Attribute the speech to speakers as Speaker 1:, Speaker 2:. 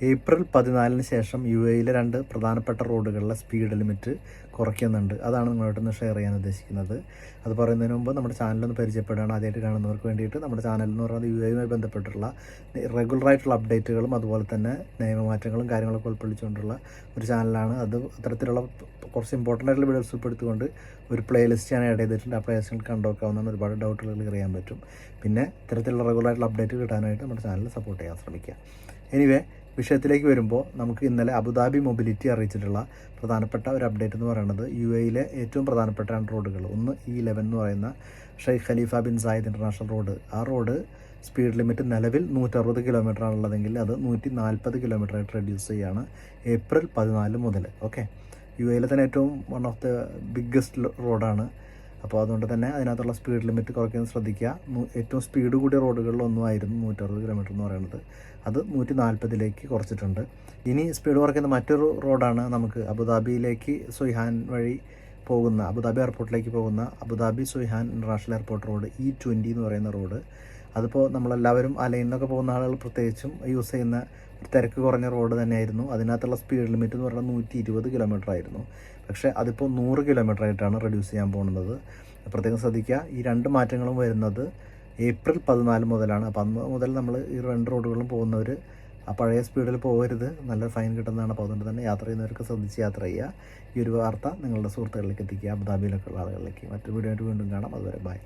Speaker 1: April 14 ശേഷം UAE രണ്ട് പ്രധാനപ്പെട്ട റോഡുകളിലെ സ്പീഡ് ലിമിറ്റ് കുറയ്ക്കുന്നുണ്ട്. അതാണ് നിങ്ങളോടൊന്ന് ഷെയർ ചെയ്യാൻ ഉദ്ദേശിക്കുന്നത്. അത് പറയുന്നതിന് മുമ്പ് നമ്മുടെ ചാനലൊന്ന് പരിചയപ്പെടുകയാണ്. ആദ്യമായിട്ട് കാണുന്നവർക്ക് വേണ്ടിയിട്ട് നമ്മുടെ ചാനൽ എന്ന് പറയുന്നത് UAEയുമായി ബന്ധപ്പെട്ടുള്ള റെഗുലറായിട്ടുള്ള അപ്ഡേറ്റുകളും അതുപോലെ തന്നെ നിയമമാറ്റങ്ങളും കാര്യങ്ങളൊക്കെ ഉൾപ്പെടുത്തിക്കൊണ്ടുള്ള ഒരു ചാനലാണ്. അത് അത്തരത്തിലുള്ള കുറച്ച് ഇമ്പോർട്ടൻ്റ് ആയിട്ടുള്ള വീഡിയോസ് ഉൾപ്പെടുത്തിക്കൊണ്ട് ഒരു പ്ലേലിസ്റ്റ് ഞാൻ ആഡ് ചെയ്തിട്ടുണ്ട്. ആ പ്ലേലിസ്റ്റ് കണ്ടുനോക്കാവുന്നതാണ്. ഒരുപാട് ഡൗട്ടുകൾ ക്ലിയർ ചെയ്യാൻ പറ്റും. പിന്നെ ഇത്തരത്തിലുള്ള റെഗുലറായിട്ടുള്ള അപ്ഡേറ്റ് കിട്ടാനായിട്ട് നമ്മുടെ ചാനൽ സപ്പോർട്ട് ചെയ്യാൻ ശ്രമിക്കുക. എനിവേ, വിഷയത്തിലേക്ക് വരുമ്പോൾ നമുക്ക് ഇന്നലെ അബുദാബി മൊബിലിറ്റി അറിയിച്ചിട്ടുള്ള പ്രധാനപ്പെട്ട ഒരു അപ്ഡേറ്റ് എന്ന് പറയുന്നത് UAEയിലെ ഏറ്റവും പ്രധാനപ്പെട്ട 2 റോഡുകൾ, ഒന്ന് E11 എന്ന് പറയുന്ന Sheikh Khalifa bin Zayed international road. ആ റോഡ് സ്പീഡ് ലിമിറ്റ് നിലവിൽ 160 കിലോമീറ്റർ ആണുള്ളതെങ്കിൽ അത് 140 കിലോമീറ്ററായിട്ട് റെഡ്യൂസ് ചെയ്യുകയാണ് ഏപ്രിൽ 14 മുതൽ. ഓക്കെ, UAEയിലെ തന്നെ ഏറ്റവും വൺ ഓഫ് ദ ബിഗ്ഗസ്റ്റ് റോഡാണ്. അപ്പോൾ അതുകൊണ്ട് തന്നെ അതിനകത്തുള്ള സ്പീഡ് ലിമിറ്റ് കുറയ്ക്കാൻ ശ്രദ്ധിക്കുക. ഏറ്റവും സ്പീഡ് കൂടിയ റോഡുകളിലൊന്നുമായിരുന്നു 160 കിലോമീറ്റർ എന്ന് പറയുന്നത്. അത് 140 കുറച്ചിട്ടുണ്ട്. ഇനി സ്പീഡ് കുറയ്ക്കുന്ന മറ്റൊരു റോഡാണ് നമുക്ക് അബുദാബിയിലേക്ക് സുയ്ഹാൻ വഴി പോകുന്ന, അബുദാബി എയർപോർട്ടിലേക്ക് പോകുന്ന Abu Dhabi Sweihan international airport road E20 എന്ന് പറയുന്ന റോഡ്. അതിപ്പോൾ നമ്മളെല്ലാവരും ആ ലൈനിലൊക്കെ പോകുന്ന ആളുകൾ പ്രത്യേകിച്ചും യൂസ് ചെയ്യുന്ന ഒരു തിരക്ക് കുറഞ്ഞ റോഡ് തന്നെയായിരുന്നു. അതിനകത്തുള്ള സ്പീഡ് ലിമിറ്റ് എന്ന് പറയുന്നത് 120 കിലോമീറ്റർ ആയിരുന്നു. പക്ഷേ അതിപ്പോൾ 100 കിലോമീറ്റർ ആയിട്ടാണ് റെഡ്യൂസ് ചെയ്യാൻ പോകുന്നത്. പ്രത്യേകം ശ്രദ്ധിക്കുക. ഈ 2 മാറ്റങ്ങളും വരുന്നത് ഏപ്രിൽ 14 മുതലാണ്. അപ്പോൾ അന്ന് മുതൽ നമ്മൾ ഈ 2 റോഡുകളും പോകുന്നവർ ആ പഴയ സ്പീഡിൽ പോകരുത്, നല്ല ഫൈൻ കിട്ടുന്നതാണ്. അപ്പോൾ അതുകൊണ്ട് തന്നെ യാത്ര ചെയ്യുന്നവർക്ക് ശ്രദ്ധിച്ച് യാത്ര ചെയ്യുക. ഈ ഒരു വാർത്ത നിങ്ങളുടെ സുഹൃത്തുക്കളിലേക്ക് എത്തിക്കുക, അബുദാബിയിലൊക്കെ ഉള്ള ആളുകളിലേക്ക്. മറ്റൊരു വീഡിയോ ആയിട്ട് വീണ്ടും കാണാം. അതുവരെ ബൈ.